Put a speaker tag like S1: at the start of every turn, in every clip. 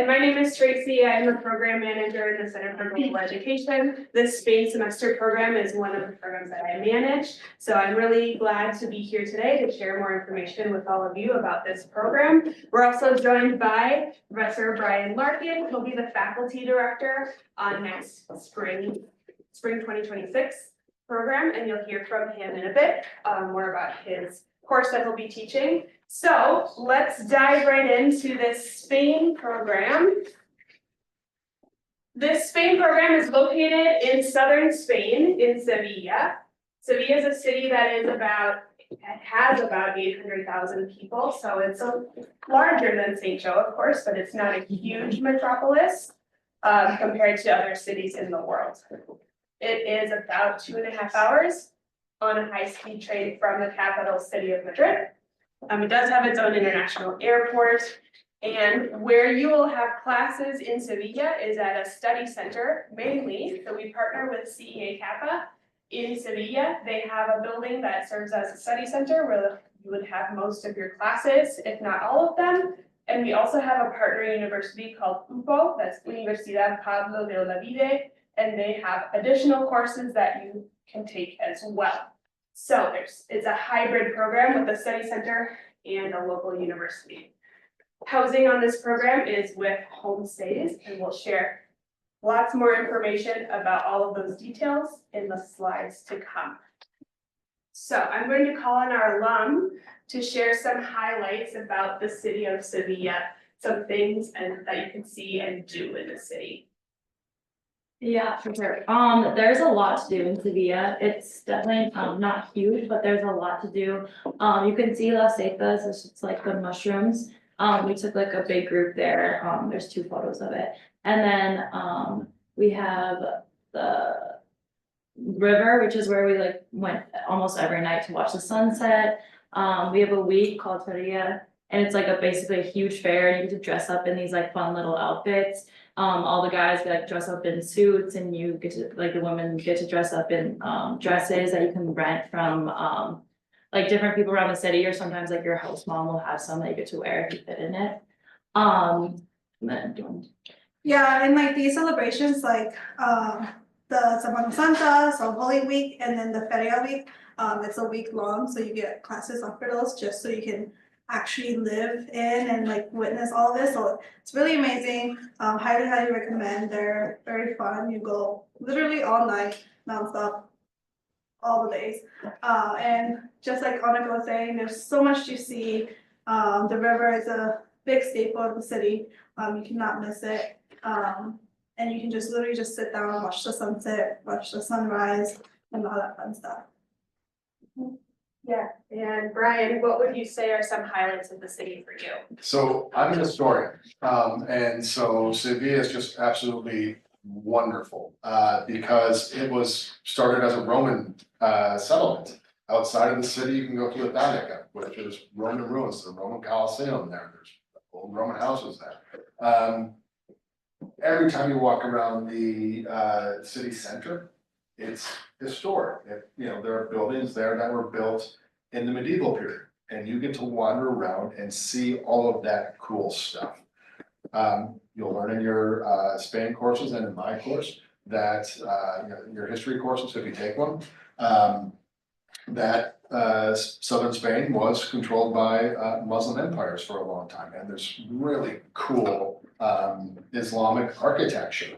S1: My name is Tracy. I'm the program manager in the Center for Global Education. This Spain semester program is one of the programs that I manage. So I'm really glad to be here today to share more information with all of you about this program. We're also joined by Professor Brian Larkin. He'll be the faculty director on next spring 2026 program, and you'll hear from him in a bit more about his course that he'll be teaching. So let's dive right into this Spain program. This Spain program is located in southern Spain in Sevilla. Sevilla is a city that has about 800,000 people, so it's larger than St. Joe, of course, but it's not a huge metropolis compared to other cities in the world. It is about 2.5 hours on a high-speed train from the capital city of Madrid. It does have its own international airport, and where you will have classes in Sevilla is at a study center mainly. So we partner with CAPA in Sevilla. They have a building that serves as a study center where you would have most of your classes, if not all of them. And we also have a partner university called UPO, that's Universidad Pablo de Olavide, and they have additional courses that you can take as well. So it's a hybrid program with a study center and a local university. Housing on this program is with Homestays, and we'll share lots more information about all of those details in the slides to come. So I'm going to call on our alum to share some highlights about the city of Sevilla, some things that you can see and do in the city.
S2: Yeah, for sure. There's a lot to do in Sevilla. It's definitely not huge, but there's a lot to do. You can see Las Cetas, it's just like the mushrooms. We took like a big group there. There's 2 photos of it. And then we have the river, which is where we like went almost every night to watch the sunset. We have a week called Feria, and it's like basically a huge fair, and you get to dress up in these like fun little outfits. All the guys like dress up in suits, and you get to like the women get to dress up in dresses that you can rent from like different people around the city, or sometimes like your host mom will have some that you get to wear if you fit in it.
S3: Yeah, and like these celebrations, like the Semana Santa, so Holy Week, and then the Feria Week, it's a week long, so you get classes on for those just so you can actually live in and like witness all this. So it's really amazing. Highly recommend. They're very fun. You go literally all night, nonstop, all the days. And just like Annika was saying, there's so much to see. The river is a big staple of the city. You cannot miss it. And you can just literally just sit down, watch the sunset, watch the sunrise, and all that fun stuff.
S1: Yeah, and Brian, what would you say are some highlights of the city for you?
S4: So I'm an historian, and so Sevilla is just absolutely wonderful, because it was started as a Roman settlement. Outside of the city, you can go to the Vatican, which is Roman ruins, the Roman Colosseum there, there's old Roman houses there. Every time you walk around the city center, it's historic. There are buildings there that were built in the medieval period, and you get to wander around and see all of that cool stuff. You'll learn in your Spain courses and in my course that your history courses, if you take one, that southern Spain was controlled by Muslim empires for a long time, and there's really cool Islamic architecture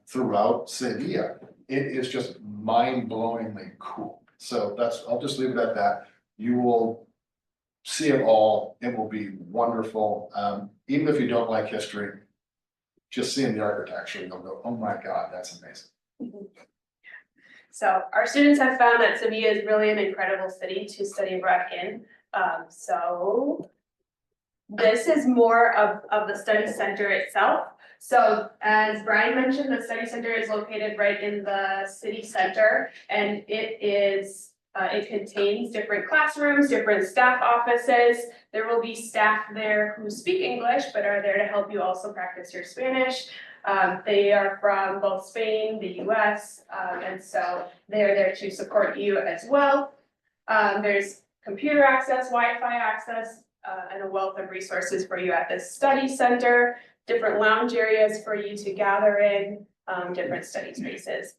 S4: throughout Sevilla. It is just mind-blowingly cool. So I'll just leave it at that. You will see it all. It will be wonderful. Even if you don't like history, just seeing the architecture, you'll go, oh my God, that's amazing.
S1: So our students have found that Sevilla is really an incredible city to study abroad in. So this is more of the study center itself. So as Brian mentioned, the study center is located right in the city center, and it contains different classrooms, different staff offices. There will be staff there who speak English, but are there to help you also practice your Spanish. They are from both Spain, the US, and so they are there to support you as well. There's computer access, Wi-Fi access, and a wealth of resources for you at this study center. different lounge areas for you to gather in, different study spaces.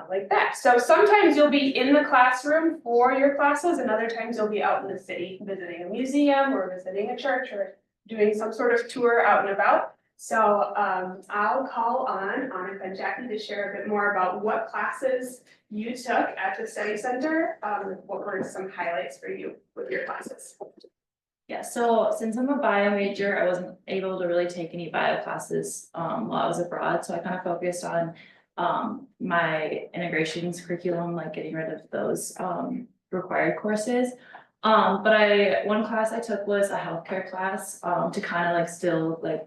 S1: Like that. So sometimes you'll be in the classroom for your classes and other times you'll be out in the city visiting a museum or visiting a church or doing some sort of tour out and about. So I'll call on Annika and Jackie to share a bit more about what classes you took at the study center. What were some highlights for you with your classes?
S2: Yeah, so since I'm a bio major, I wasn't able to really take any bio classes while I was abroad, so I kind of focused on my integrations curriculum, like getting rid of those required courses. But one class I took was a healthcare class to kind of like still like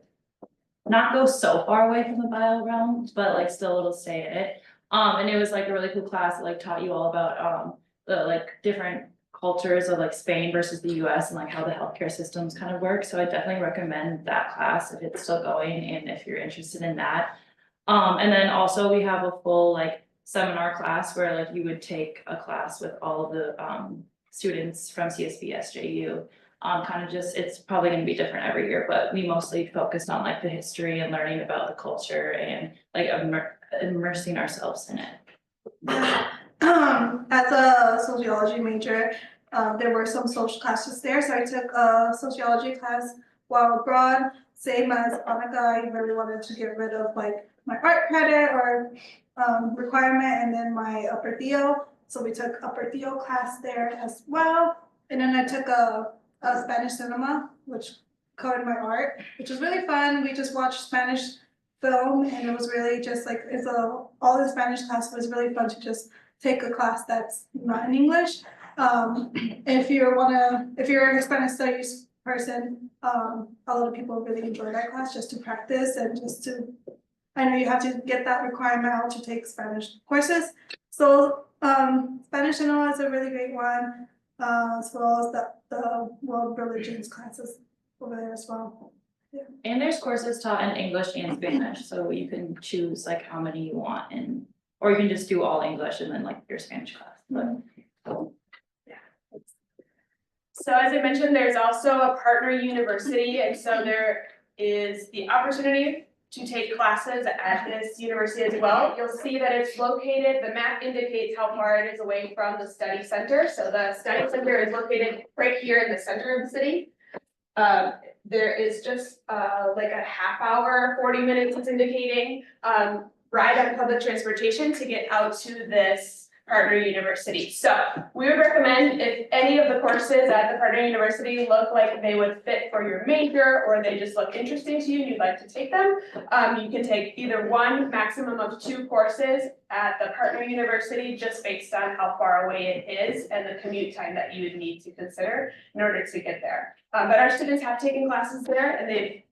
S2: not go so far away from the bio realm, but like still it'll stay in it. And it was like a really cool class that like taught you all about the like different cultures of like Spain versus the US and like how the healthcare systems kind of work. So I definitely recommend that class if it's still going and if you're interested in that. And then also we have a full like seminar class where like you would take a class with all of the students from CSB, SJU. Kind of just, it's probably gonna be different every year, but we mostly focused on like the history and learning about the culture and like immersing ourselves in it.
S3: As a sociology major, there were some social classes there, so I took a sociology class while abroad. Same as Annika, I really wanted to get rid of like my art credit or requirement and then my upper theo. So we took upper theo class there as well. And then I took a Spanish cinema, which covered my art, which was really fun. We just watched Spanish film and it was really just like, all the Spanish class was really fun to just take a class that's not in English. If you're a Spanish studies person, a lot of people really enjoy that class just to practice and just to, I know you have to get that requirement out to take Spanish courses. So Spanish cinema is a really great one, as well as the world religions classes over there as well. Yeah.
S2: And there's courses taught in English and Spanish, so you can choose like how many you want and, or you can just do all English and then like your Spanish class, but.
S1: So as I mentioned, there's also a partner university, and so there is the opportunity to take classes at this university as well. You'll see that it's located, the map indicates how far it is away from the study center. So the study center is located right here in the center of the city. There is just like a half hour, 40 minutes it's indicating, ride on public transportation to get out to this partner university. So we would recommend if any of the courses at the partner university look like they would fit for your major or they just look interesting to you and you'd like to take them, you can take either one, maximum of 2 courses at the partner university just based on how far away it is and the commute time that you would need to consider in order to get there. But our students have taken classes there and they've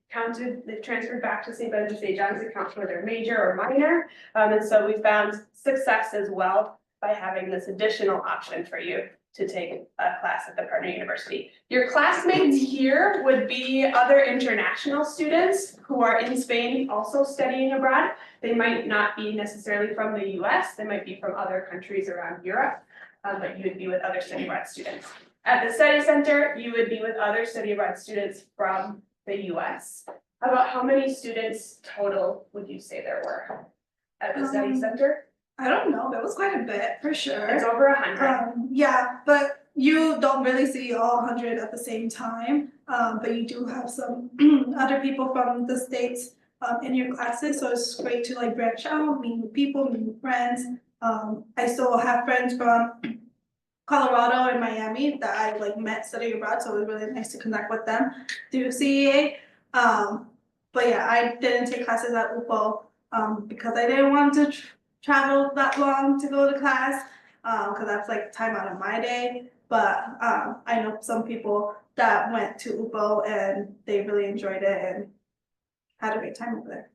S1: transferred back to St. Ben's and St. John's to count for their major or minor. And so we found success as well by having this additional option for you to take a class at the partner university. Your classmates here would be other international students who are in Spain also studying abroad. They might not be necessarily from the US, they might be from other countries around Europe, but you would be with other study abroad students. At the study center, you would be with other study abroad students from the US. About how many students total would you say there were at the study center?
S3: I don't know, there was quite a bit for sure.
S1: It's over 100.
S3: Yeah, but you don't really see all 100 at the same time. But you do have some other people from the States in your classes, so it's great to like branch out, meet new people, meet new friends. I still have friends from Colorado and Miami that I like met studying abroad, so it was really nice to connect with them through CEA. But yeah, I didn't take classes at UPO because I didn't want to travel that long to go to class, because that's like time out of my day. But I know some people that went to UPO and they really enjoyed it and had a great time over there.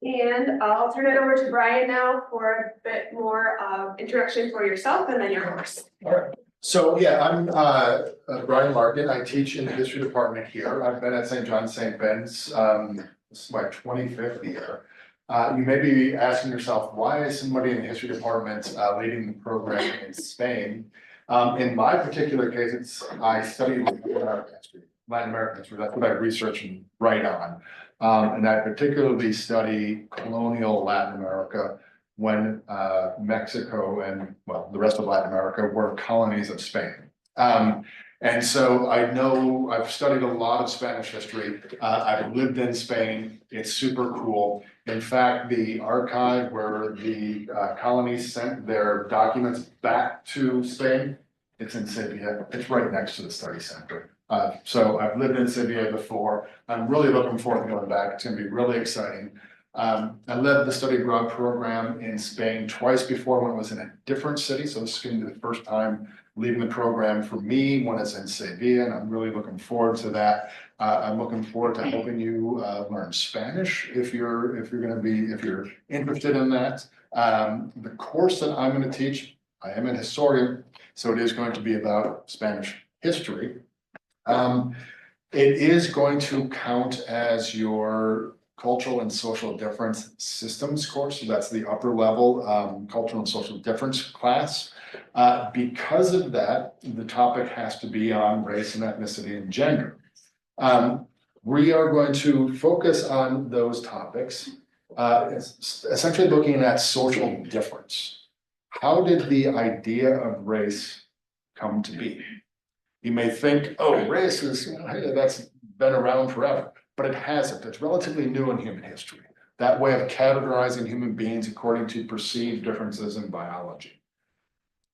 S1: And I'll turn it over to Brian now for a bit more introduction for yourself and then your course.
S4: All right. So yeah, I'm Brian Larkin. I teach in the history department here. I've been at St. John's, St. Ben's. This is my 25th year. You may be asking yourself, why is somebody in the history department leading the program in Spain? In my particular case, I studied Latin history. Latin American history. That's what I research and write on. And I particularly study colonial Latin America when Mexico and, well, the rest of Latin America were colonies of Spain. And so I know, I've studied a lot of Spanish history. I've lived in Spain. It's super cool. In fact, the archive where the colonies sent their documents back to Spain, it's in Sevilla. It's right next to the study center. So I've lived in Sevilla before. I'm really looking forward to going back. It's gonna be really exciting. I led the study abroad program in Spain twice before when it was in a different city. So this is gonna be the first time leading the program for me when it's in Sevilla, and I'm really looking forward to that. I'm looking forward to helping you learn Spanish if you're interested in that. The course that I'm going to teach, I am an historian, so it is going to be about Spanish history. It is going to count as your cultural and social difference systems course. So that's the upper level cultural and social difference class. Because of that, the topic has to be on race and ethnicity and gender. We are going to focus on those topics, essentially looking at social difference. How did the idea of race come to be? You may think, oh, race is, hey, that's been around forever, but it hasn't. It's relatively new in human history. That way of categorizing human beings according to perceived differences in biology.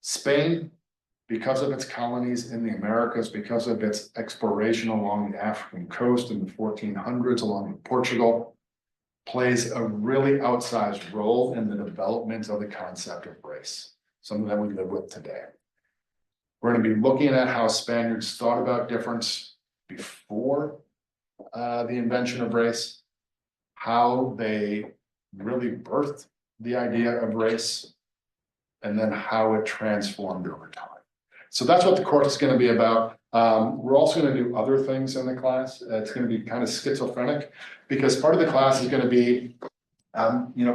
S4: Spain, because of its colonies in the Americas, because of its exploration along the African coast in the 1400s, along with Portugal, plays a really outsized role in the development of the concept of race, something that we live with today. We're going to be looking at how Spaniards thought about difference before the invention of race, how they really birthed the idea of race, and then how it transformed over time. So that's what the course is going to be about. We're also going to do other things in the class. It's going to be kind of schizophrenic because part of the class is going to be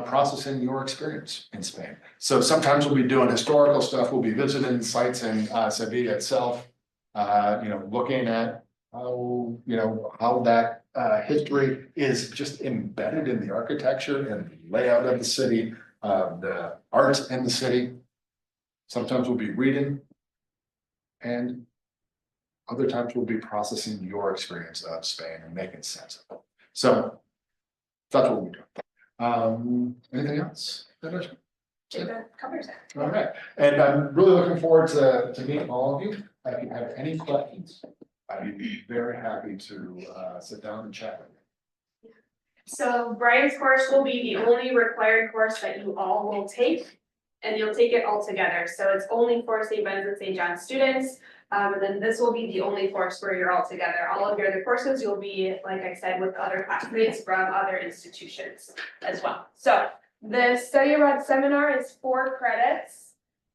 S4: processing your experience in Spain. So sometimes we'll be doing historical stuff. We'll be visiting sites in Sevilla itself, looking at how that history is just embedded in the architecture and the layout of the city, the art in the city. Sometimes we'll be reading, and other times we'll be processing your experience of Spain and making sense of it. So that's what we do. Anything else?
S1: I think that covers it.
S4: All right, and I'm really looking forward to meeting all of you. If you have any questions, I'd be very happy to sit down and chat with you.
S1: So Brian's course will be the only required course that you all will take, and you'll take it all together. So it's only for St. Ben's and St. John's students. And then this will be the only course where you're all together. All of your other courses, you'll be, like I said, with other classmates from other institutions as well. So the study abroad seminar is 4 credits.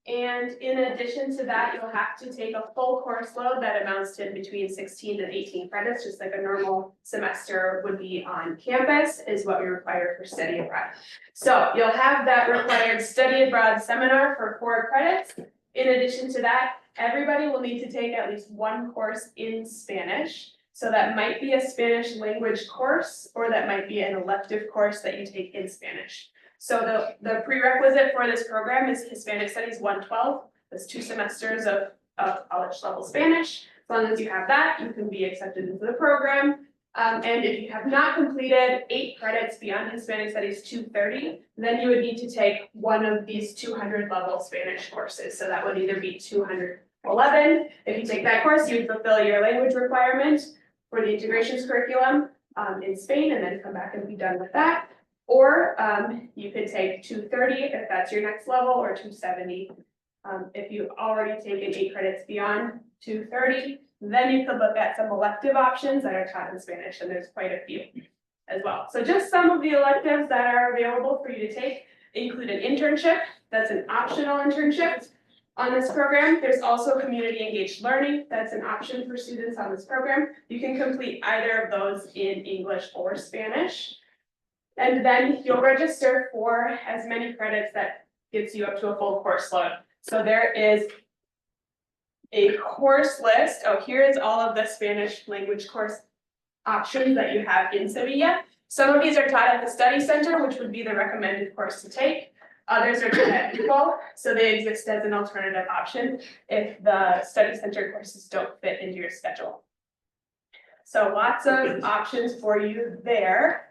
S1: And in addition to that, you'll have to take a full course load that amounts to between 16 and 18 credits, just like a normal semester would be on campus, is what we require for study abroad. So you'll have that required study abroad seminar for 4 credits. In addition to that, everybody will need to take at least 1 course in Spanish. So that might be a Spanish language course, or that might be an elective course that you take in Spanish. So the prerequisite for this program is Hispanic Studies 112. That's 2 semesters of college level Spanish. As long as you have that, you can be accepted into the program. And if you have not completed 8 credits beyond Hispanic Studies 230, then you would need to take one of these 200 level Spanish courses. So that would either be 211. If you take that course, you would fulfill your language requirement for the integrations curriculum in Spain, and then come back and be done with that. Or you could take 230 if that's your next level, or 270 if you've already taken 8 credits beyond 230. Then you could look at some elective options that are taught in Spanish, and there's quite a few as well. So just some of the electives that are available for you to take include an internship. That's an optional internship on this program. There's also community engaged learning. That's an option for students on this program. You can complete either of those in English or Spanish. And then you'll register for as many credits that gets you up to a full course load. So there is a course list. Oh, here is all of the Spanish language course options that you have in Sevilla. Some of these are taught at the study center, which would be the recommended course to take. Others are taught at UPO, so they exist as an alternative option if the study center courses don't fit into your schedule. So lots of options for you there.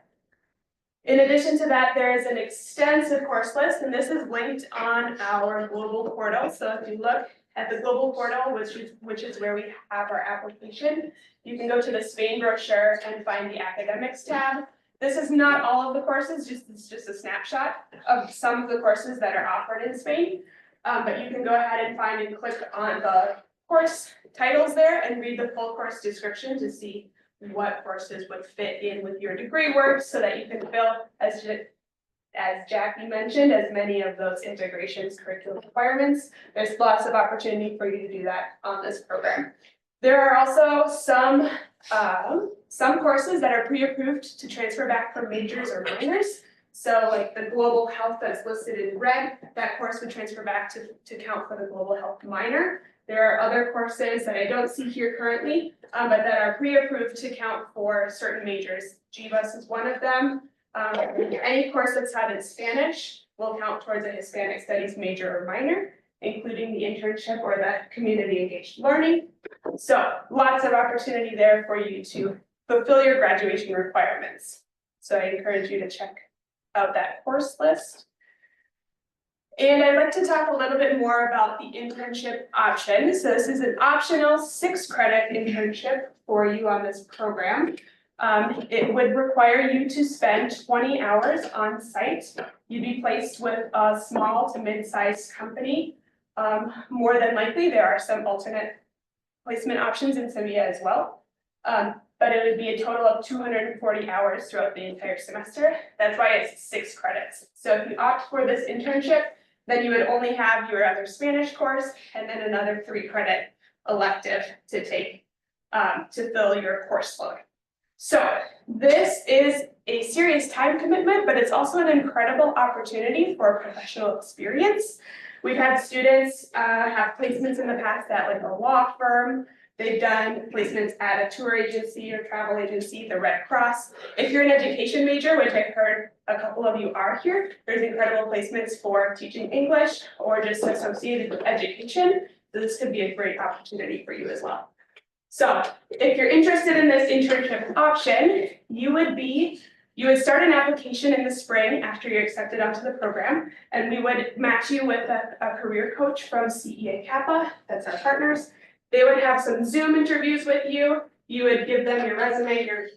S1: In addition to that, there is an extensive course list, and this is linked on our global portal. So if you look at the global portal, which is where we have our application, you can go to the Spain brochure and find the academics tab. This is not all of the courses, it's just a snapshot of some of the courses that are offered in Spain. But you can go ahead and find and click on the course titles there and read the full course description to see what courses would fit in with your degree work so that you can fill, as Jackie mentioned, as many of those integrations curriculum requirements. There's lots of opportunity for you to do that on this program. There are also some courses that are pre-approved to transfer back from majors or minors. So like the global health that's listed in red, that course would transfer back to count for the global health minor. There are other courses that I don't see here currently, but that are pre-approved to count for certain majors. GBUS is one of them. Any course that's taught in Spanish will count towards a Hispanic studies major or minor, including the internship or the community engaged learning. So lots of opportunity there for you to fulfill your graduation requirements. So I encourage you to check out that course list. And I'd like to talk a little bit more about the internship option. So this is an optional 6-credit internship for you on this program. It would require you to spend 20 hours on site. You'd be placed with a small to mid-sized company. More than likely, there are some alternate placement options in Sevilla as well. But it would be a total of 240 hours throughout the entire semester. That's why it's 6 credits. So if you opt for this internship, then you would only have your other Spanish course and then another 3-credit elective to take to fill your course load. So this is a serious time commitment, but it's also an incredible opportunity for professional experience. We've had students have placements in the past at like a law firm. They've done placements at a tour agency or travel agency, the Red Cross. If you're an education major, which I've heard a couple of you are here, there's incredible placements for teaching English or just associated with education. So this could be a great opportunity for you as well. So if you're interested in this internship option, you would start an application in the spring after you're accepted onto the program, and we would match you with a career coach from CAPA, that's our partners. They would have some Zoom interviews with you. You would give them your resume, your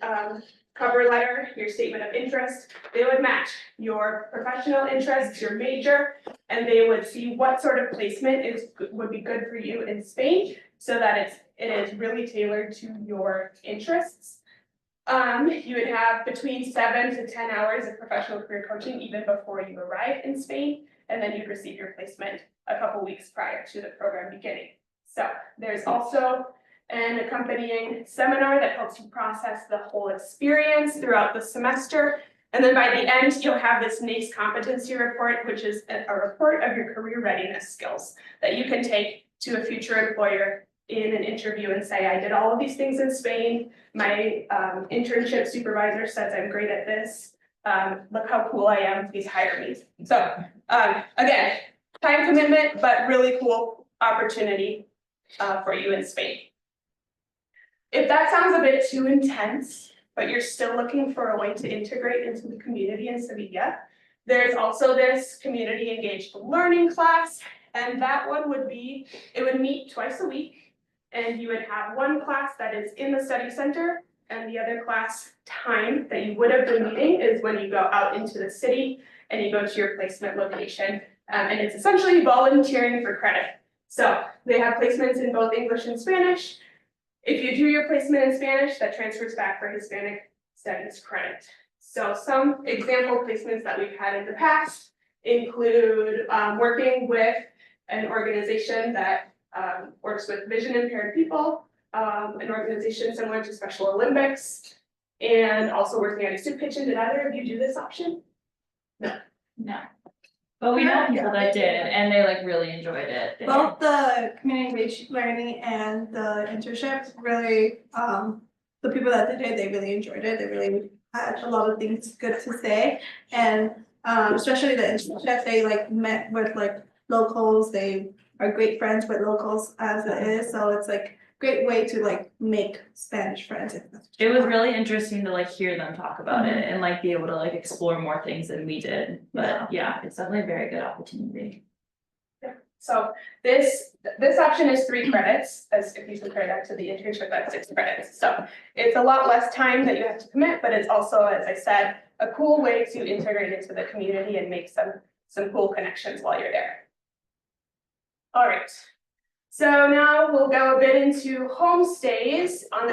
S1: cover letter, your statement of interest. They would match your professional interests, your major, and they would see what sort of placement would be good for you in Spain so that it is really tailored to your interests. You would have between 7 to 10 hours of professional career coaching even before you arrive in Spain, and then you'd receive your placement a couple weeks prior to the program beginning. So there's also an accompanying seminar that helps you process the whole experience throughout the semester. And then by the end, you'll have this NACE competency report, which is a report of your career readiness skills that you can take to a future employer in an interview and say, I did all of these things in Spain. My internship supervisor says I'm great at this. Look how cool I am, please hire me. So again, time commitment, but really cool opportunity for you in Spain. If that sounds a bit too intense, but you're still looking for a way to integrate into the community in Sevilla, there's also this community engaged learning class, and that one would be, it would meet twice a week, and you would have one class that is in the study center, and the other class time that you would have been meeting is when you go out into the city and you go to your placement location, and it's essentially volunteering for credit. So they have placements in both English and Spanish. If you do your placement in Spanish, that transfers back for Hispanic studies credit. So some example placements that we've had in the past include working with an organization that works with vision impaired people, an organization similar to Special Olympics, and also working at a soup kitchen. Did either of you do this option? No.
S2: No. But we know people that did, and they like really enjoyed it.
S3: Both the community-based learning and the internships really, the people that did it, they really enjoyed it. They really had a lot of things good to say. And especially the internship, they like met with like locals. They are great friends with locals as it is. So it's like great way to like make Spanish friends.
S2: It was really interesting to like hear them talk about it and like be able to like explore more things than we did, but yeah, it's definitely a very good opportunity.
S1: So this option is 3 credits, as if you compare that to the internship, that's 6 credits. So it's a lot less time that you have to commit, but it's also, as I said, a cool way to integrate into the community and make some cool connections while you're there. All right. So now we'll go a bit into homestays. On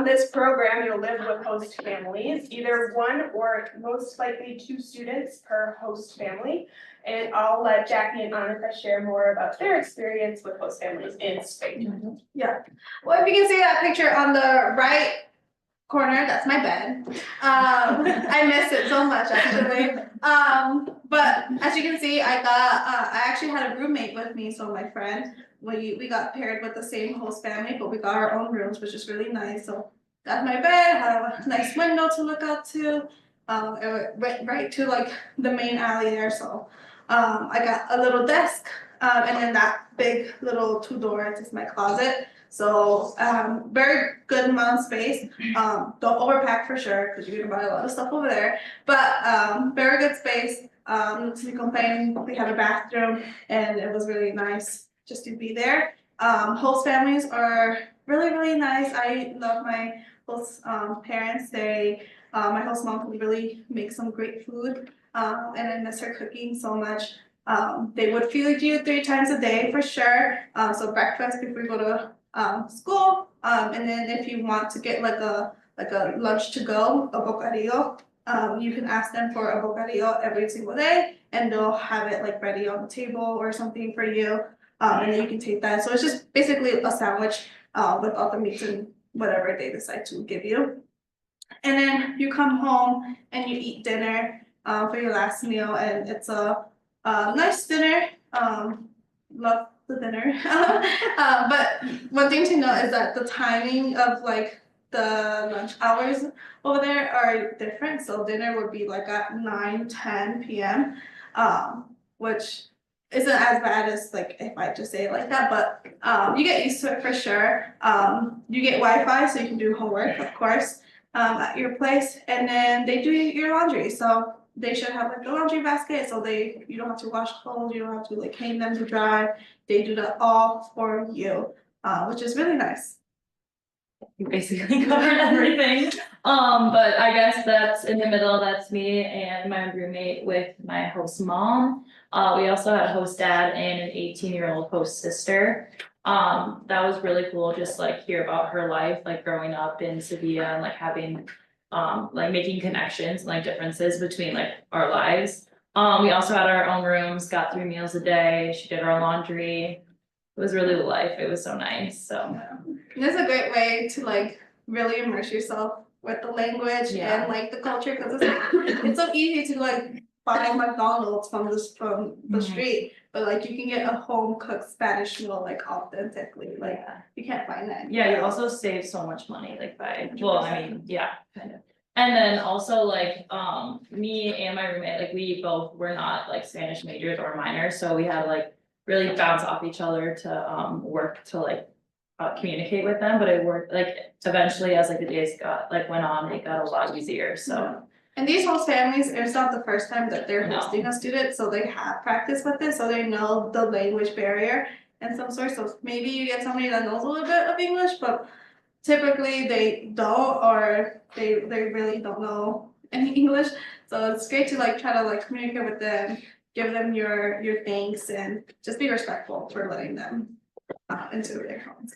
S1: this program, you'll live with host families, either 1 or most likely 2 students per host family. And I'll let Jackie and Annika share more about their experience with host families in Spain.
S3: Yeah, well, if you can see that picture on the right corner, that's my bed. I miss it so much actually. But as you can see, I actually had a roommate with me, so my friend, we got paired with the same host family, but we got our own rooms, which is really nice. So that's my bed, had a nice window to look out to. It went right to like the main alley there, so I got a little desk, and then that big little 2 doors is my closet. So very good amount of space. Don't overpack for sure, because you're gonna buy a lot of stuff over there. But very good space. To complain, we had a bathroom, and it was really nice just to be there. Host families are really, really nice. I love my host parents. My host mom can really make some great food. And I miss her cooking so much. They would feed you 3 times a day for sure. So breakfast before you go to school, and then if you want to get like a lunch to go, a bocadillo, you can ask them for a bocadillo every single day, and they'll have it like ready on the table or something for you, and then you can take that. So it's just basically a sandwich with all the meats and whatever they decide to give you. And then you come home and you eat dinner for your last meal, and it's a nice dinner. Love the dinner. But one thing to note is that the timing of like the lunch hours over there are different. So dinner would be like at 9-10 p.m. Which isn't as bad as like if I just say it like that, but you get used to it for sure. You get Wi-Fi so you can do homework, of course, at your place, and then they do your laundry. So they should have like a laundry basket, so you don't have to wash clothes, you don't have to like hang them to dry. They do that all for you, which is really nice.
S2: You basically covered everything. But I guess that's in the middle, that's me and my roommate with my host mom. We also had a host dad and an 18-year-old host sister. That was really cool, just like hear about her life, like growing up in Sevilla and like having like making connections and like differences between like our lives. We also had our own rooms, got 3 meals a day, she did our laundry. It was really the life, it was so nice, so.
S3: And it's a great way to like really immerse yourself with the language and like the culture, because it's like, it's so easy to like buy McDonald's from the street, but like you can get a home cooked Spanish meal like authentically, like you can't find that.
S2: Yeah, you also save so much money, like by, well, I mean, yeah, kind of. And then also like, me and my roommate, like we both were not like Spanish majors or minors, so we had to like really bounce off each other to work to like communicate with them, but it worked like eventually as like the days went on, it got a lot easier, so.
S3: And these host families, it's not the first time that they're
S2: No.
S3: hosting a student, so they have practice with this, so they know the language barrier and some sort. So maybe you get somebody that knows a little bit of English, but typically they don't, or they really don't know any English. So it's great to like try to like communicate with them, give them your thanks, and just be respectful for letting them into their homes.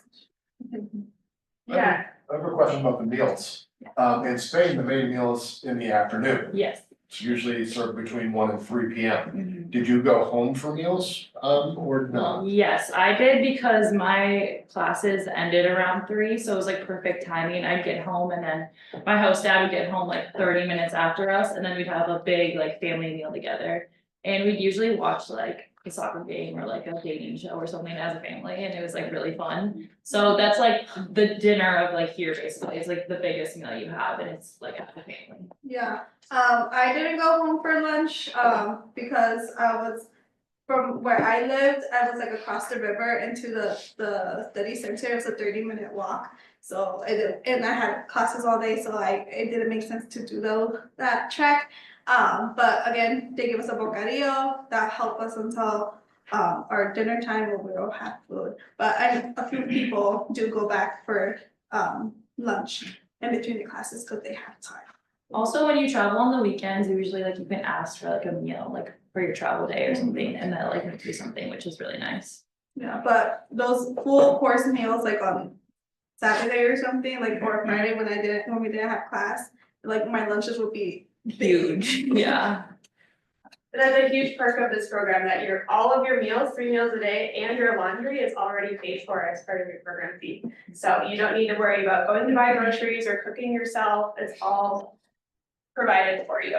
S1: Yeah,
S4: I have a question about the meals. In Spain, the main meal is in the afternoon.
S2: Yes.
S4: It's usually served between 1 and 3 p.m. Did you go home for meals, or not?
S2: Yes, I did because my classes ended around 3, so it was like perfect timing. I'd get home and then my host dad would get home like 30 minutes after us, and then we'd have a big like family meal together. And we'd usually watch like a soccer game or like a dating show or something as a family, and it was like really fun. So that's like the dinner of like here basically, it's like the biggest meal you have, and it's like as a family.
S3: Yeah, I didn't go home for lunch, because I was, from where I lived, I was like across the river into the study center. It was a 30-minute walk. So and I had classes all day, so it didn't make sense to do that trek. But again, they give us a bocadillo that helped us until our dinner time when we don't have food. But a few people do go back for lunch in between the classes because they have time.
S2: Also, when you travel on the weekends, usually like you can ask for like a meal, like for your travel day or something, and that like makes you something, which is really nice.
S3: Yeah, but those full course meals like on Saturday or something, like or Friday when we didn't have class, like my lunches would be
S2: Huge, yeah.
S1: That's a huge perk of this program, that all of your meals, 3 meals a day, and your laundry is already paid for as part of your program fee. So you don't need to worry about going to buy groceries or cooking yourself, it's all provided for you.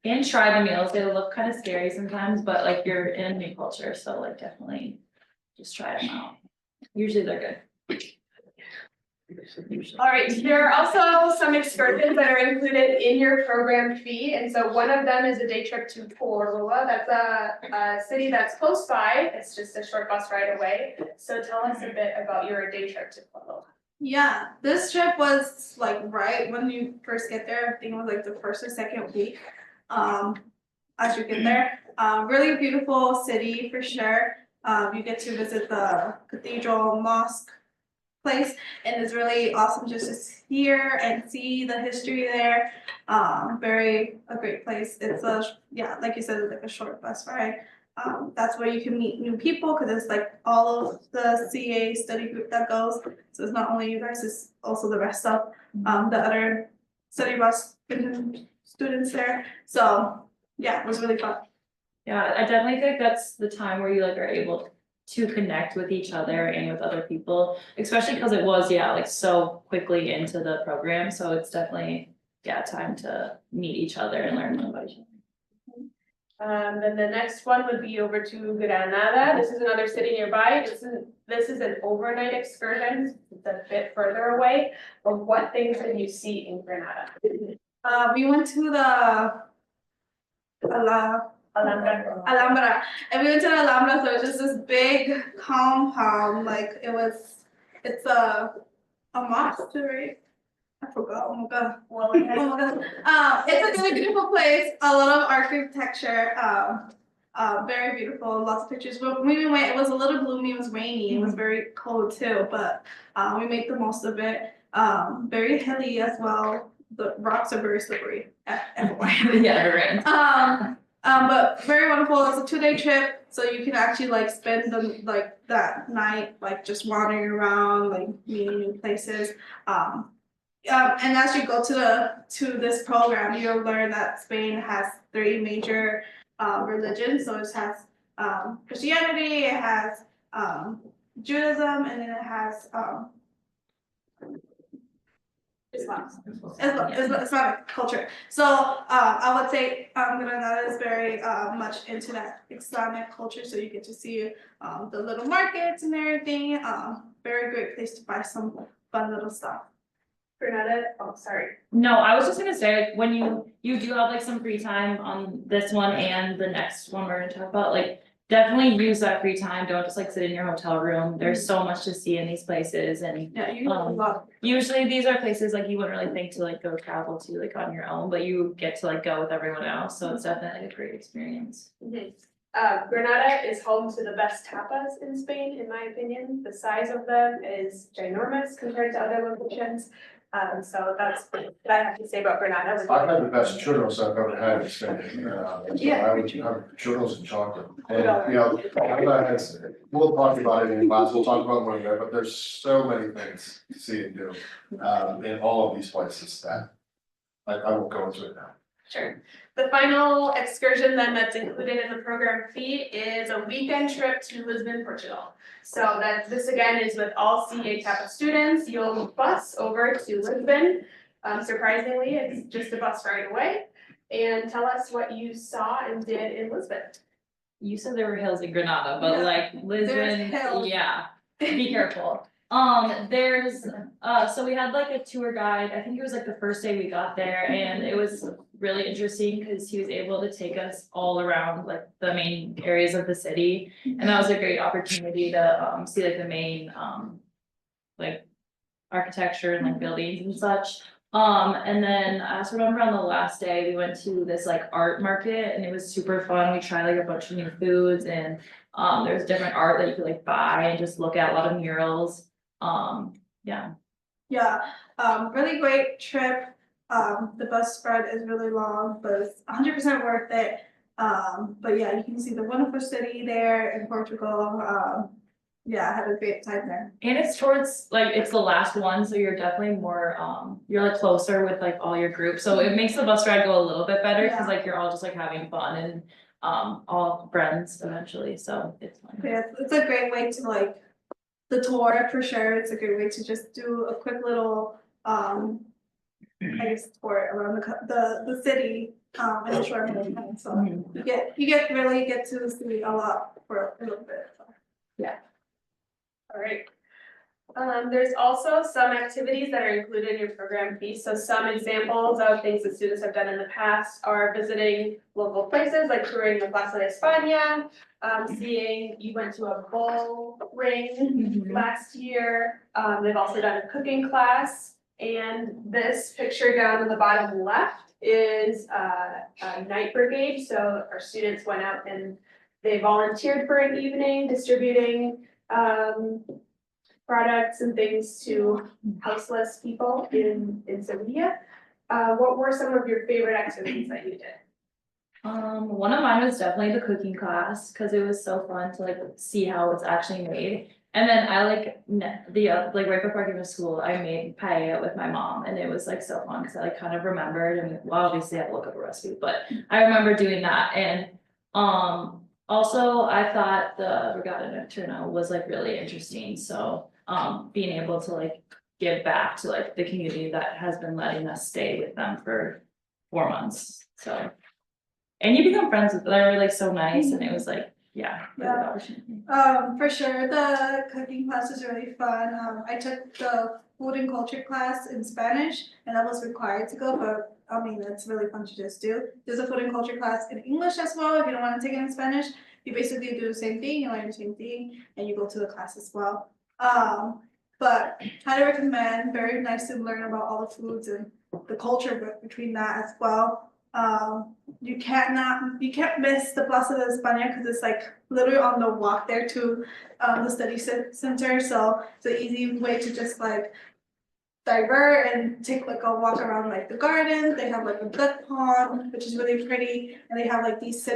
S2: And try the meals, they look kind of scary sometimes, but like you're in a new culture, so like definitely just try them out. Usually they're good.
S1: All right, there are also some excursions that are included in your program fee, and so one of them is a day trip to Porua. That's a city that's close by, it's just a short bus ride away. So tell us a bit about your day trip to Porua.
S3: Yeah, this trip was like right when you first get there. I think it was like the first or second week. As you get there, really beautiful city for sure. You get to visit the cathedral mosque place, and it's really awesome just to hear and see the history there. A great place. It's like you said, it's like a short bus ride. That's where you can meet new people because it's like all of the CA study group that goes. So it's not only you guys, it's also the rest of the other study bus students there. So yeah, it was really fun.
S2: Yeah, I definitely think that's the time where you like are able to connect with each other and with other people, especially because it was, like so quickly into the program, so it's definitely, time to meet each other and learn more about each other.
S1: Then the next one would be over to Granada. This is another city nearby. This is an overnight excursion. It's a bit further away. But what things did you see in Granada?
S3: We went to the Alhambra, and we went to the Alhambra, so it's just this big compound, like it's a mosque, right? I forgot, oh my god.
S1: Well,
S3: Oh my god. It's a really beautiful place, a lot of architecture, very beautiful, lots of pictures. But when we went, it was a little gloomy, it was rainy, it was very cold too, but we made the most of it. Very hilly as well. The rocks are very slippery.
S2: Yeah, right.
S3: But very wonderful. It's a 2-day trip, so you can actually like spend that night like just wandering around, like meeting new places. And as you go to this program, you'll learn that Spain has 3 major religions. So it has Christianity, it has Judaism, and then it has Islamic culture. So I would say Granada is very much into that Islamic culture. So you get to see the little markets and everything. Very great place to buy some fun little stuff.
S1: Granada, oh, sorry.
S2: No, I was just gonna say, like, when you do have like some free time on this one and the next one we're gonna talk about, like, definitely use that free time, don't just like sit in your hotel room, there's so much to see in these places, and
S3: Yeah, you have a lot.
S2: usually these are places like you wouldn't really think to like go travel to like on your own, but you get to like go with everyone else, so it's definitely a great experience.
S1: Granada is home to the best tapas in Spain, in my opinion. The size of them is ginormous compared to other locations. So that's what I have to say about Granada.
S4: I've had the best churros I've ever had in Spain. So I would have churros and chocolate. And, we'll talk about it in class, we'll talk about more of that, but there's so many things to see and do, in all of these places that I won't go into it now.
S1: Sure. The final excursion then that's included in the program fee is a weekend trip to Lisbon, Portugal. So this again is with all CAPA students. You'll bus over to Lisbon. Surprisingly, it's just a bus ride away. And tell us what you saw and did in Lisbon.
S2: you said there were hills in Granada, but
S3: Yeah,
S2: like Lisbon,
S3: hills.
S2: yeah, be careful. There's, so we had like a tour guide, I think it was like the first day we got there, and it was really interesting because he was able to take us all around like the main areas of the city. And that was a great opportunity to see like the main like architecture and like buildings and such. And then I also remember on the last day, we went to this like art market and it was super fun. We tried like a bunch of new foods and there's different art that you could like buy and just look at, a lot of murals. Yeah.
S3: Yeah, really great trip. The bus ride is really long, but it's 100% worth it. But yeah, you can see the wonderful city there in Portugal. Yeah, I had a great time there.
S2: And it's towards, like, it's the last one, so you're definitely more, you're like closer with like all your groups, so it makes the bus ride go a little bit better, cause
S3: Yeah.
S2: like you're all just like having fun and. All friends eventually, so it's fun.
S3: Yeah, it's a great way to like, the tour for sure, it's a good way to just do a quick little, I guess tour around the city, in a short amount of time, so. You really get to see a lot for a little bit, so.
S1: All right. There's also some activities that are included in your program fee. So some examples of things that students have done in the past are visiting local places, like touring the Plaza de España, you went to a bull ring last year. They've also done a cooking class. And this picture down in the bottom left is a night brigade. So our students went out and they volunteered for an evening distributing products and things to houseless people in Sevilla. What were some of your favorite activities that you did?
S2: One of mine was definitely the cooking class, cause it was so fun to like see how it's actually made. And then I like like right before I came to school, I made paella with my mom and it was like so fun, cause I like kind of remembered and well, obviously I had to look up a recipe, but I remember doing that and, also I thought the regatta nocturna was like really interesting, so, being able to like give back to like the community that has been letting us stay with them for 4 months, so. And you become friends with them, they're like so nice and it was like, yeah. really good opportunity.
S3: For sure, the cooking class is really fun. I took the food and culture class in Spanish and I was required to go, but I mean, it's really fun to just do. There's a food and culture class in English as well. If you don't want to take it in Spanish, you basically do the same thing, you learn the same thing and you go to the class as well. But highly recommend, very nice to learn about all the foods and the culture between that as well. You can't miss the Plaza de España because it's like literally on the walk there to the study center, so it's an easy way to just like divert and take like a walk around like the gardens. They have like a duck pond, which is really pretty, and they have like these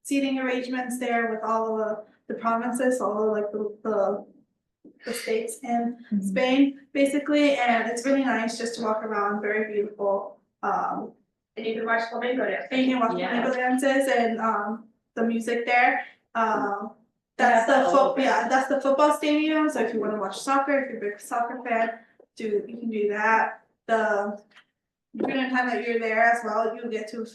S3: seating arrangements there with all of the provinces, all of like the states in Spain basically, and it's really nice just to walk around, very beautiful.
S1: And you can watch flamenco dance.
S3: And you can watch flamenco dances and the music there. That's the football stadium. So if you want to watch soccer, if you're a big soccer fan, you can do that. During the time that you're there as well, you get to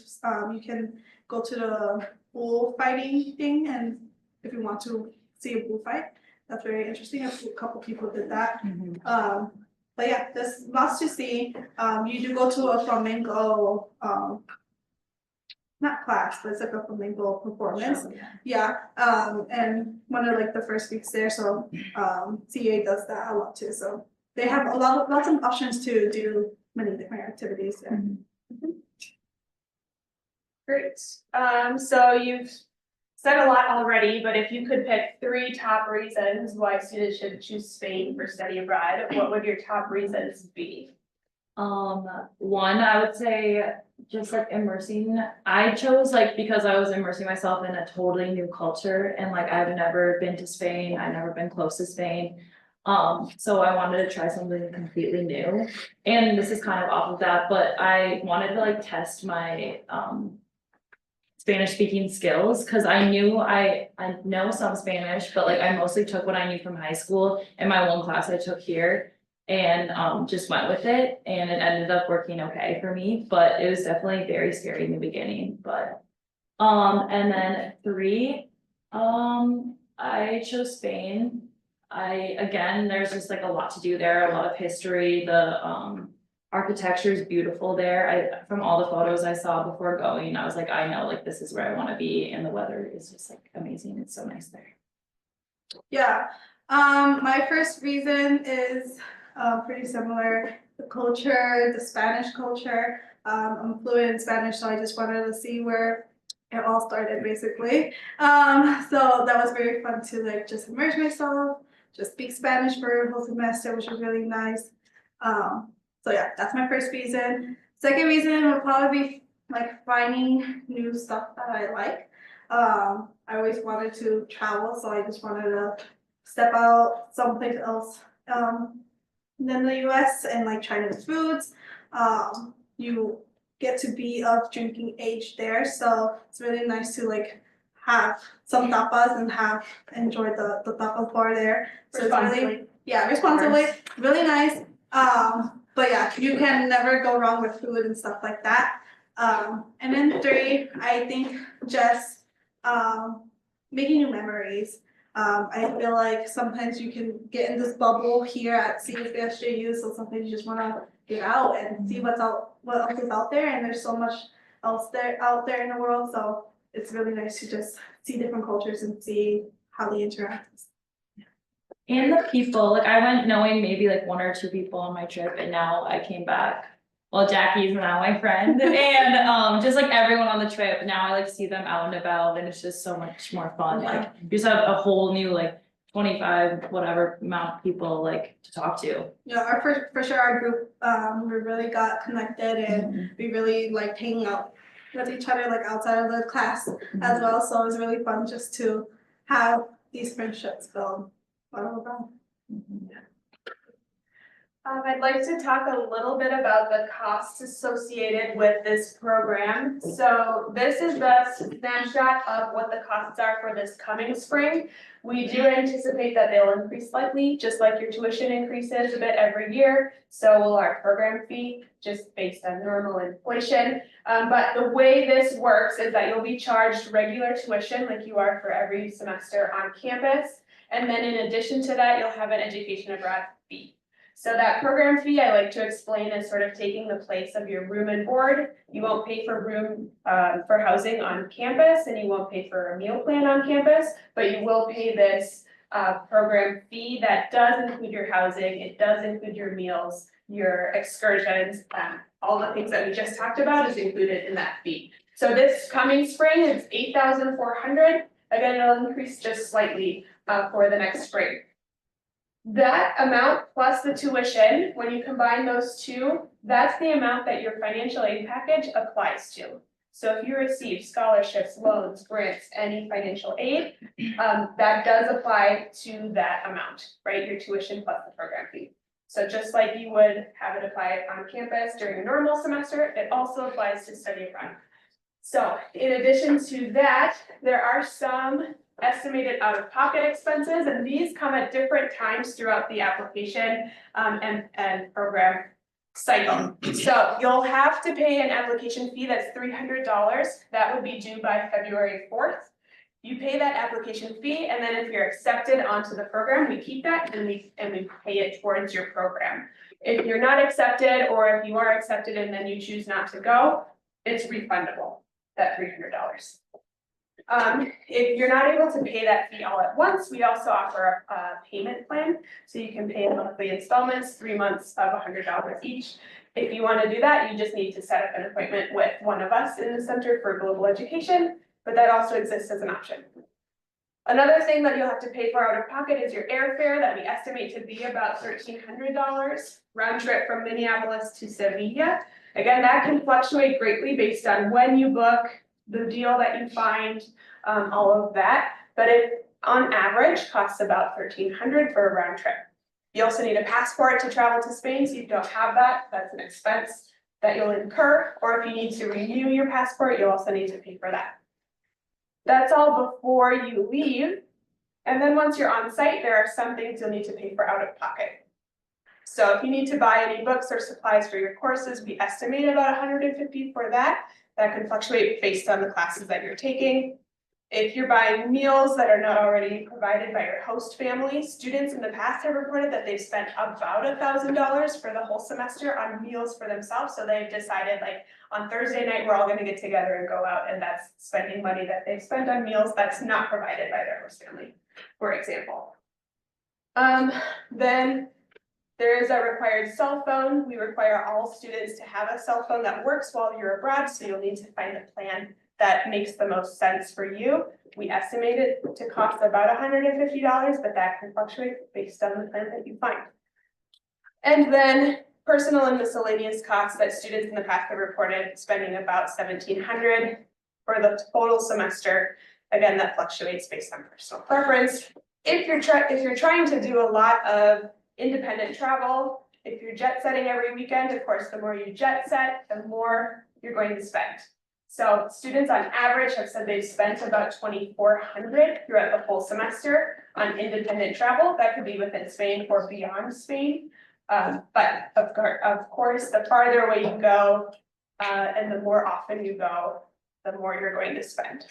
S3: you can go to the bullfighting thing, and if you want to see a bullfight, that's very interesting. A couple people did that. But yeah, there's lots to see. You do go to a flamenco, not class, but it's like a flamenco performance.
S2: Sure,
S3: yeah. And one of like the first weeks there, so CA does that a lot too. So they have lots of options to do many different activities there.
S1: Great. So you've said a lot already, but if you could pick 3 top reasons why students should choose Spain for study abroad, what would your top reasons be?
S2: One, I would say just like immersing. I chose like because I was immersing myself in a totally new culture and like I've never been to Spain, I've never been close to Spain. So I wanted to try something completely new. And this is kind of off of that, but I wanted to like test my Spanish speaking skills, because I knew I know some Spanish, but like I mostly took what I knew from high school and my one class I took here and just went with it, and it ended up working okay for me, but it was definitely very scary in the beginning. But and then 3, I chose Spain. Again, there's just like a lot to do there, a lot of history, the architecture is beautiful there. From all the photos I saw before going, I was like, I know, like, this is where I wanna be, and the weather is just like amazing, it's so nice there.
S3: Yeah, my first reason is pretty similar. The culture, the Spanish culture. I'm fluent in Spanish, so I just wanted to see where it all started basically. So that was very fun to like just immerse myself, just speak Spanish for a whole semester, which was really nice. So yeah, that's my first reason. Second reason would probably be like finding new stuff that I like. I always wanted to travel, so I just wanted to step out someplace else than the US and like try new foods. You get to be of drinking age there, so it's really nice to like have some tapas and have enjoyed the tapas bar there. So it's really,
S1: Responsibly.
S3: yeah, responsibly, really nice. But yeah, you can never go wrong with food and stuff like that. And then three, I think just making new memories. I feel like sometimes you can get in this bubble here at CFSJU, so sometimes you just wanna get out and see what else is out there, and there's so much else out there in the world, so it's really nice to just see different cultures and see how they interact.
S2: And the people, like I went knowing maybe like one or two people on my trip, and now I came back. Well, Jackie's now my friend, and just like everyone on the trip, now I like see them out and about, and it's just so much more fun. Like you just have a whole new like 25 whatever amount of people like to talk to.
S3: Yeah, for sure our group, we really got connected and we really liked hanging out with each other like outside of the class as well. So it was really fun just to have these friendships build.
S1: I'd like to talk a little bit about the costs associated with this program. So this is the snapshot of what the costs are for this coming spring. We do anticipate that they'll increase slightly, just like your tuition increases a bit every year. So will our program fee, just based on normal inflation. But the way this works is that you'll be charged regular tuition like you are for every semester on campus. And then in addition to that, you'll have an education abroad fee. So that program fee, I like to explain as sort of taking the place of your room and board. You won't pay for room for housing on campus, and you won't pay for a meal plan on campus, but you will pay this program fee that does include your housing, it does include your meals, your excursions, all the things that we just talked about is included in that fee. So this coming spring, it's $8,400. Again, it'll increase just slightly for the next spring. That amount plus the tuition, when you combine those two, that's the amount that your financial aid package applies to. So if you receive scholarships, loans, grants, any financial aid, that does apply to that amount, right? Your tuition plus the program fee. So just like you would have it apply on campus during a normal semester, it also applies to study abroad. So in addition to that, there are some estimated out-of-pocket expenses, and these come at different times throughout the application and program cycle. So you'll have to pay an application fee that's $300. That would be due by February 4th. You pay that application fee, and then if you're accepted onto the program, we keep that and we pay it towards your program. If you're not accepted, or if you are accepted and then you choose not to go, it's refundable, that $300. If you're not able to pay that fee all at once, we also offer a payment plan. So you can pay in monthly installments, 3 months of $100 each. If you want to do that, you just need to set up an appointment with one of us in the Center for Global Education, but that also exists as an option. Another thing that you'll have to pay for out of pocket is your airfare that we estimate to be about $1,300 round trip from Minneapolis to Sevilla. Again, that can fluctuate greatly based on when you book, the deal that you find, all of that, but it on average costs about $1,300 for a round trip. You also need a passport to travel to Spain, so you don't have that, that's an expense that you'll incur, or if you need to renew your passport, you'll also need to pay for that. That's all before you leave, and then once you're on site, there are some things you'll need to pay for out of pocket. So if you need to buy any books or supplies for your courses, we estimate about $150 for that. That can fluctuate based on the classes that you're taking. If you're buying meals that are not already provided by your host family, students in the past have reported that they've spent about $1,000 for the whole semester on meals for themselves. So they've decided like on Thursday night, we're all gonna get together and go out, and that's spending money that they've spent on meals that's not provided by their host family, for example. Then there is a required cell phone. We require all students to have a cell phone that works while you're abroad, so you'll need to find a plan that makes the most sense for you. We estimate it to cost about $150, but that can fluctuate based on the plan that you find. And then personal and miscellaneous costs that students in the past have reported spending about $1,700 for the total semester. Again, that fluctuates based on personal preference. If you're trying to do a lot of independent travel, if you're jet setting every weekend, of course, the more you jet set, the more you're going to spend. So students on average have said they've spent about $2,400 throughout the whole semester on independent travel. That could be within Spain or beyond Spain. But of course, the farther away you go, and the more often you go, the more you're going to spend.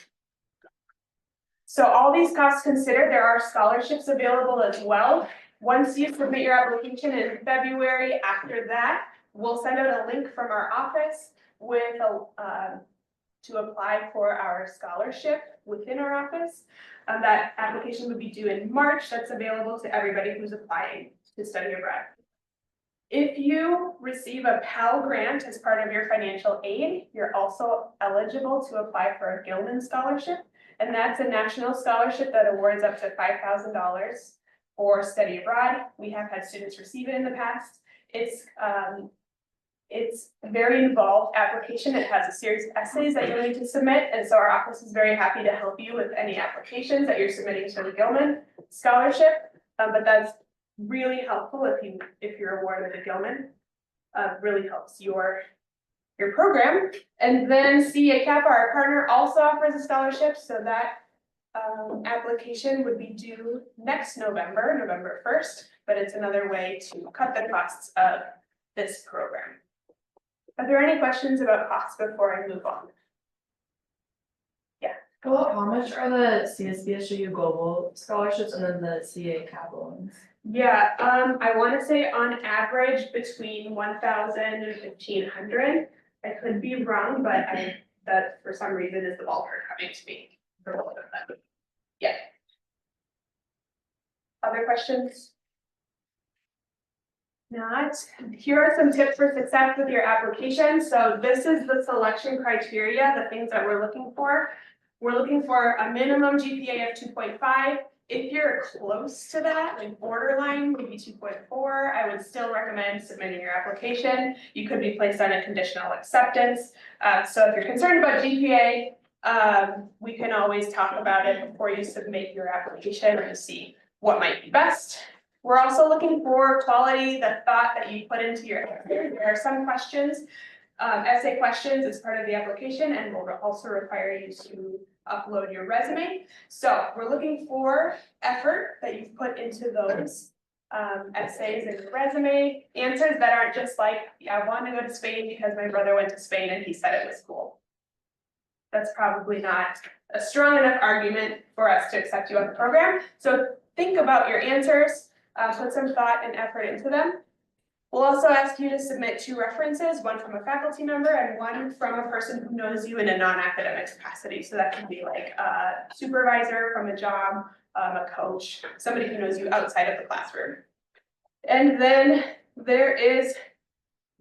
S1: So all these costs considered, there are scholarships available as well. Once you submit your application in February, after that, we'll send out a link from our office with to apply for our scholarship within our office. That application would be due in March. That's available to everybody who's applying to study abroad. If you receive a Pell Grant as part of your financial aid, you're also eligible to apply for a Gilman Scholarship. And that's a national scholarship that awards up to $5,000 for study abroad. We have had students receive it in the past. It's a very involved application. It has a series of essays that you'll need to submit. And so our office is very happy to help you with any applications that you're submitting to the Gilman Scholarship. But that's really helpful if you're awarded a Gilman. Really helps your program. And then CAPA, our partner, also offers a scholarship. So that application would be due next November 1st, but it's another way to cut the costs of this program. Are there any questions about costs before I move on? Yeah.
S5: Well, how much are the CSBSU Global scholarships and then the CA CAPA ones?
S1: Yeah, I want to say on average between 1,000 and 1,500. I could be wrong, but that for some reason is the ballpark coming to me for both of them. Yeah. Other questions? Not. Here are some tips for success with your application. So this is the selection criteria, the things that we're looking for. We're looking for a minimum GPA of 2.5. If you're close to that, like borderline, maybe 2.4, I would still recommend submitting your application. You could be placed on a conditional acceptance. So if you're concerned about GPA, we can always talk about it before you submit your application and see what might be best. We're also looking for quality, the thought that you put into your answer. There are some questions, essay questions as part of the application, and we'll also require you to upload your resume. So we're looking for effort that you've put into those essays and resume, answers that aren't just like, I want to go to Spain because my brother went to Spain and he said it was cool. That's probably not a strong enough argument for us to accept you on the program. So think about your answers, put some thought and effort into them. We'll also ask you to submit 2 references, one from a faculty member and one from a person who knows you in a non-academic capacity. So that can be like a supervisor from a job, a coach, somebody who knows you outside of the classroom. And then there is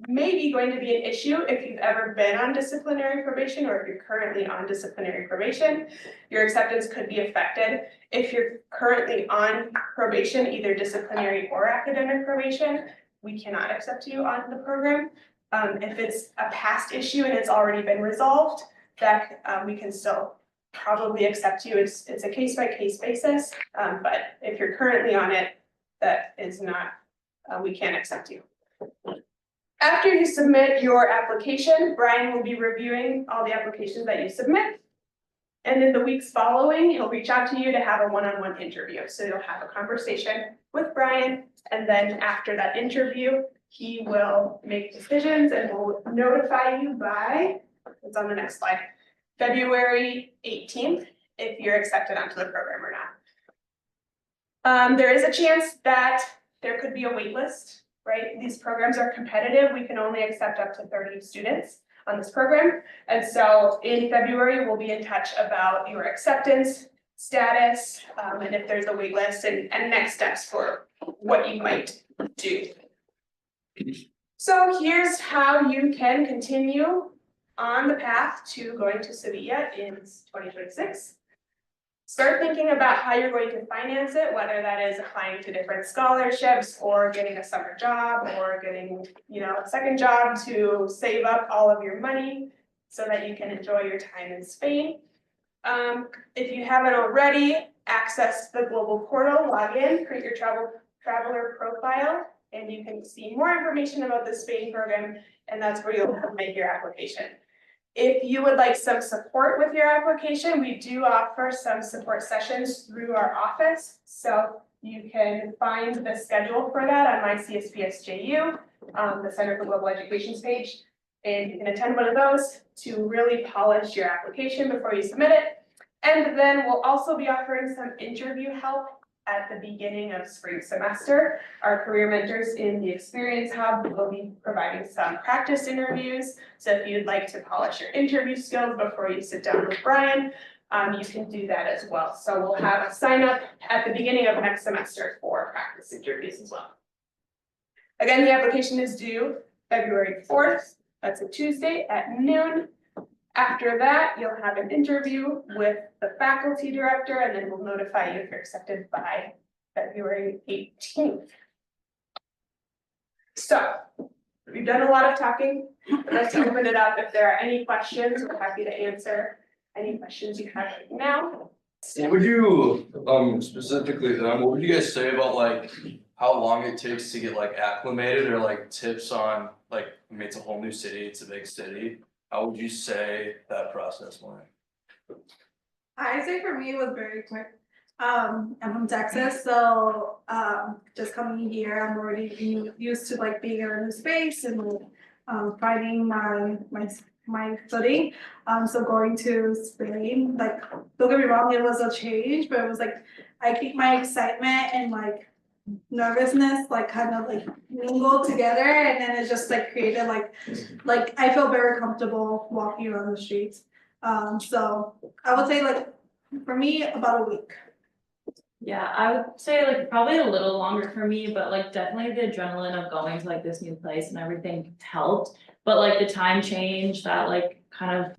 S1: maybe going to be an issue if you've ever been on disciplinary probation or if you're currently on disciplinary probation. Your acceptance could be affected. If you're currently on probation, either disciplinary or academic probation, we cannot accept you on the program. If it's a past issue and it's already been resolved, that we can still probably accept you. It's a case-by-case basis, but if you're currently on it, that is not, we can't accept you. After you submit your application, Brian will be reviewing all the applications that you submit. And in the weeks following, he'll reach out to you to have a one-on-one interview. So you'll have a conversation with Brian. And then after that interview, he will make decisions and will notify you by, it's on the next slide, February 18th. if you're accepted onto the program or not. There is a chance that there could be a wait list, right? These programs are competitive. We can only accept up to 30 students on this program. And so in February, we'll be in touch about your acceptance status, and if there's a wait list and next steps for what you might do. So here's how you can continue on the path to going to Sevilla in 2026. Start thinking about how you're going to finance it, whether that is applying to different scholarships or getting a summer job or getting, a second job to save up all of your money so that you can enjoy your time in Spain. If you haven't already, access the global portal, log in, create your traveler profile, and you can see more information about the Spain program, and that's where you'll make your application. If you would like some support with your application, we do offer some support sessions through our office. So you can find the schedule for that on my CSPSJU, the Center for Global Education's page. And you can attend one of those to really polish your application before you submit it. And then we'll also be offering some interview help at the beginning of spring semester. Our career mentors in the Experience Hub will be providing some practice interviews. So if you'd like to polish your interview skills before you sit down with Brian, you can do that as well. So we'll have a sign up at the beginning of next semester for practice interviews as well. Again, the application is due February 4th. That's a Tuesday at noon. After that, you'll have an interview with the faculty director, and then we'll notify you if you're accepted by February 18th. So, we've done a lot of talking. I'd like to open it up. If there are any questions, we're happy to answer any questions you have right now.
S6: What would you, specifically then, what would you guys say about like how long it takes to get like acclimated, or like tips on like, I mean, it's a whole new city, it's a big city. How would you say that process went?
S3: I say for me, it was very quick. I'm from Texas, so just coming here, I'm already used to like being in a new space and finding my footing. So going to Spain, like, don't get me wrong, it was a change, but it was like I think my excitement and like nervousness like kind of like mingled together, and then it just like created like I feel very comfortable walking around the streets. So I would say like for me about a week.
S2: Yeah, I would say like probably a little longer for me, but like definitely the adrenaline of going to like this new place and everything helped. But like the time change that like kind of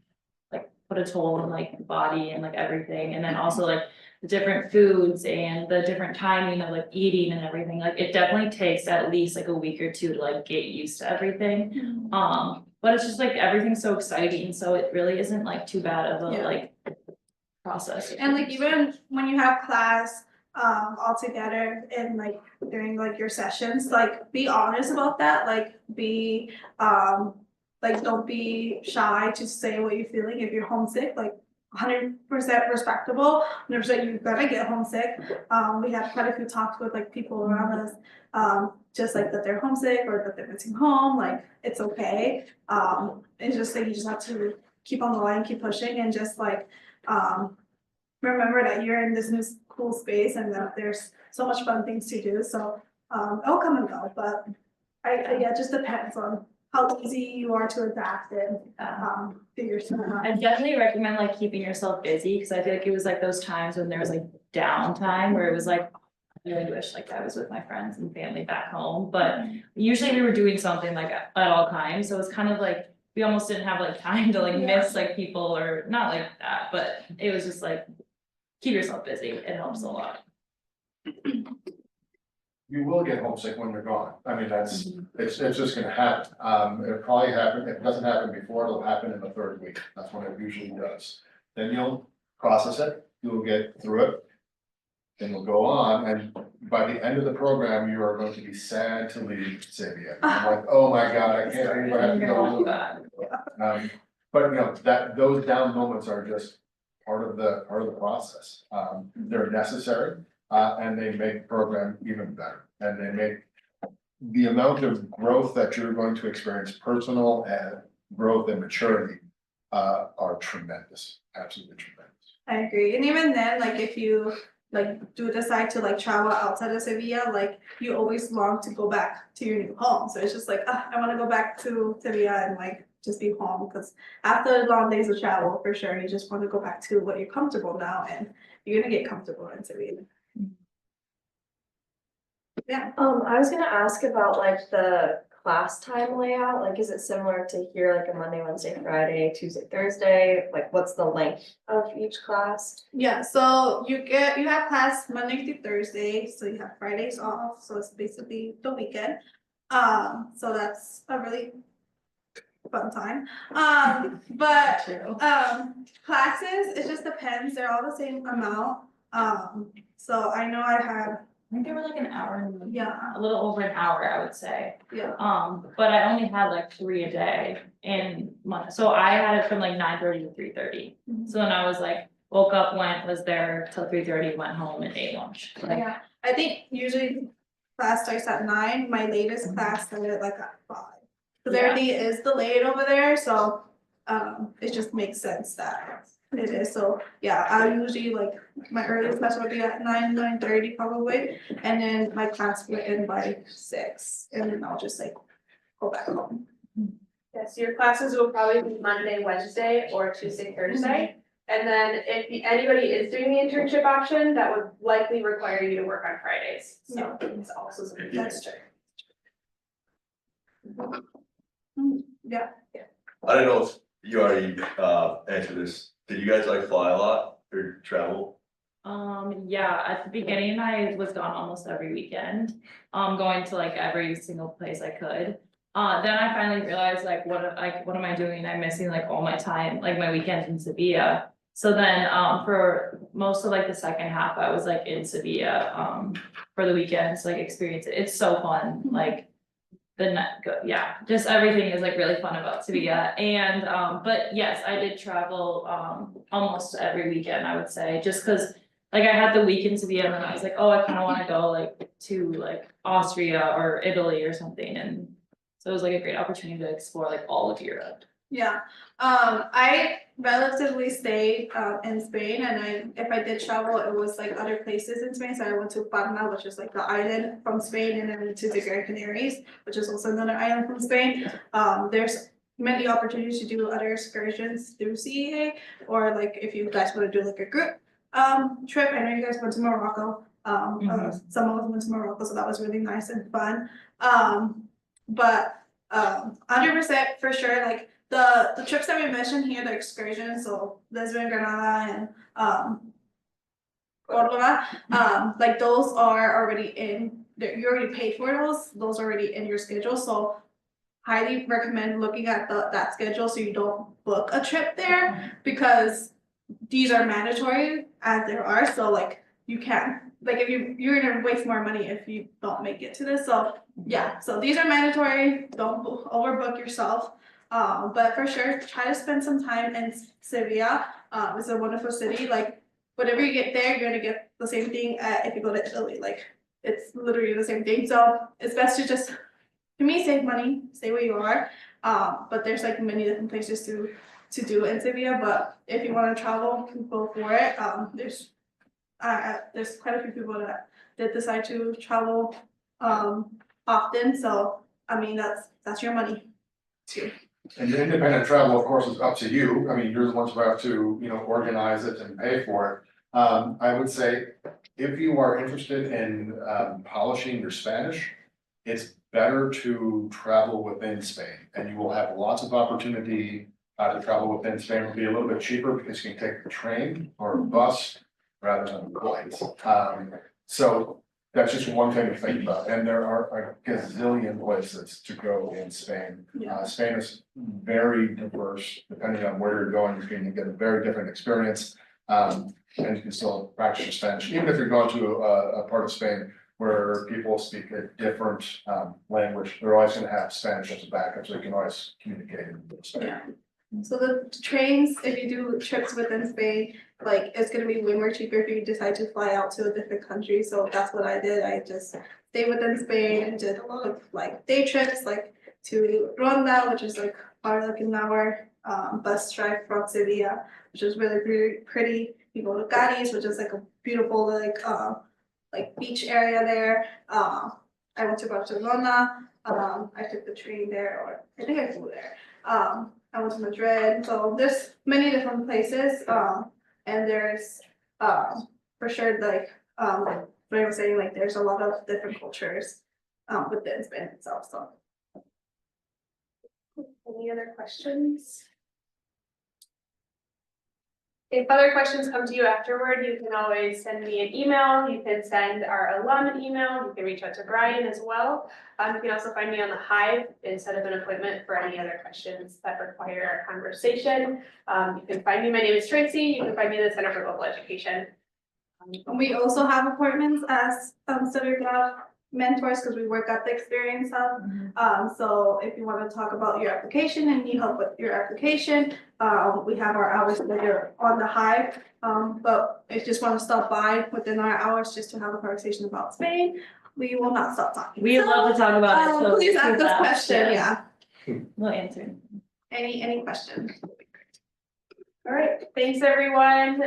S2: like put a toll on like the body and like everything. And then also like the different foods and the different timing of like eating and everything. Like it definitely takes at least like a week or two to like get used to everything. But it's just like everything's so exciting. So it really isn't like too bad of a like process.
S3: And like even when you have class all together and like during like your sessions, like be honest about that, like be like don't be shy to say what you're feeling. If you're homesick, like 100% respectable, 100% you're gonna get homesick. We had quite a few talks with like people around us, just like that they're homesick or that they're missing home, like it's okay. It's just like you just have to keep on the line, keep pushing, and just like remember that you're in this new cool space and that there's so much fun things to do. So it'll come and go, but yeah, it just depends on how easy you are to adapt and figure something out.
S2: I definitely recommend like keeping yourself busy, because I feel like it was like those times when there was like downtime where it was like, I really wish like I was with my friends and family back home, but usually we were doing something like at all times, so it's kind of like we almost didn't have like time to like miss like people, or not like that, but it was just like keep yourself busy, it helps a lot.
S4: You will get homesick when you're gone. I mean, it's just gonna happen. It'll probably happen, if it doesn't happen before, it'll happen in the third week. That's when it usually does. Then you'll process it, you'll get through it. Then you'll go on, and by the end of the program, you are going to be sad to leave Sevilla. I'm like, oh my God, I can't, I have to go. But those down moments are just part of the process. They're necessary. And they make the program even better, and they make the amount of growth that you're going to experience, personal and growth and maturity, are tremendous, absolutely tremendous.
S3: I agree, and even then, like if you like do decide to like travel outside of Sevilla, like you always long to go back to your new home, so it's just like, I wanna go back to Sevilla and like just be home, cause after long days of travel, for sure, you just wanna go back to what you're comfortable now, and you're gonna get comfortable in Sevilla. Yeah,
S5: I was gonna ask about like the class time layout, like is it similar to here, like a Monday, Wednesday, Friday, Tuesday, Thursday? Like what's the length of each class?
S3: yeah, so you have class Monday through Thursday, so you have Fridays off, so it's basically the weekend. So that's a really fun time. But classes, it just depends, they're all the same amount. So I know I had,
S2: I think they were like an hour and
S3: yeah,
S2: a little over an hour, I would say.
S3: yeah,
S2: But I only had like 3 a day in month, so I had it from like 9:30 to 3:30.
S3: Mhm.
S2: So then I was like, woke up, was there till 3:30, went home and ate lunch. Like,
S3: yeah. I think usually class starts at 9, my latest class started like at 5. Cause
S2: Yeah.
S3: everything is delayed over there, so it just makes sense that it is, so yeah, I usually like, my earliest class would be at 9:30 probably, and then my class would end by 6, and then I'll just like go back home.
S1: Yes, your classes will probably be Monday, Wednesday, or Tuesday, Thursday. And then if anybody is doing the internship option, that would likely require you to work on Fridays, so it's also something to
S3: That's
S1: consider.
S3: Yeah,
S7: I don't know if you already answered this, did you guys like fly a lot or travel?
S2: yeah, at the beginning, I was gone almost every weekend, going to like every single place I could. Then I finally realized like, what am I doing? I'm missing like all my time, like my weekends in Sevilla. So then, for most of like the second half, I was like in Sevilla, for the weekends, like experience it. It's so fun, like. Yeah, just everything is like really fun about Sevilla, and but yes, I did travel almost every weekend, I would say, just cause. Like I had the week in Sevilla and then I was like, oh, I kinda wanna go like to like Austria or Italy or something, and. So it was like a great opportunity to explore like all of Europe.
S3: yeah, I relatively stayed in Spain, and if I did travel, it was like other places in Spain, so I went to Palma, which is like the island from Spain, and then to the Great Canaries, which is also another island from Spain. There's many opportunities to do other excursions through CEA, or like if you guys wanna do like a group trip, I know you guys went to Morocco, some of us went to Morocco, so that was really nice and fun. But 100% for sure, like the trips that we mentioned here, the excursions, so Lisbon, Granada, and Córdoba, like those are already you already paid for those are already in your schedule, so highly recommend looking at that schedule so you don't book a trip there, because these are mandatory as there are, so like you can't, like if you're gonna waste more money if you don't make it to this, so yeah, so these are mandatory, don't overbook yourself. But for sure, try to spend some time in Sevilla, it's a wonderful city, like whatever you get there, you're gonna get the same thing if you go to Italy, like it's literally the same thing, so it's best to just, to me, save money, stay where you are, but there's like many different places to do in Sevilla, but if you wanna travel, go for it, there's quite a few people that decide to travel, often, so, I mean, that's your money too.
S4: And the independent travel, of course, is up to you. I mean, you're the ones who have to, organize it and pay for it. I would say if you are interested in polishing your Spanish, it's better to travel within Spain, and you will have lots of opportunity to travel within Spain. It'll be a little bit cheaper because you can take a train or a bus rather than a flight. So that's just one thing to think about, and there are a gazillion places to go in Spain.
S3: Yeah.
S4: Spain is very diverse, depending on where you're going, you're going to get a very different experience. And you can still practice your Spanish, even if you're going to a part of Spain where people speak a different language, they're always gonna have Spanish as a backup, so you can always communicate in Spanish.
S3: Yeah. So the trains, if you do trips within Spain, like it's gonna be way more cheaper if you decide to fly out to a different country, so that's what I did, I just stayed within Spain and did a lot of like day trips, like to Ronda, which is like probably like an hour bus drive from Sevilla, which is really pretty, you go to Gadis, which is like a beautiful like beach area there. I went to Barcelona, I took the train there, or I think I flew there. I went to Madrid, so there's many different places, and there's, for sure, like what I was saying, like there's a lot of different cultures, within Spain itself, so.
S1: Any other questions? If other questions come to you afterward, you can always send me an email, you can send our alum an email, you can reach out to Brian as well. You can also find me on the Hive instead of an appointment for any other questions that require a conversation. You can find me, my name is Tracy, you can find me in the Center for Global Education.
S3: We also have appointments as Seville mentors, because we work at the Experience Hub. So if you want to talk about your application and need help with your application, we have our hours that are on the Hive. But if you just want to stop by within our hours just to have a conversation about Spain, we will not stop talking.
S2: We
S3: So,
S2: love to talk about it, so.
S3: please ask
S2: please
S3: us questions, yeah.
S2: We'll answer.
S3: Any questions?
S1: All right, thanks everyone.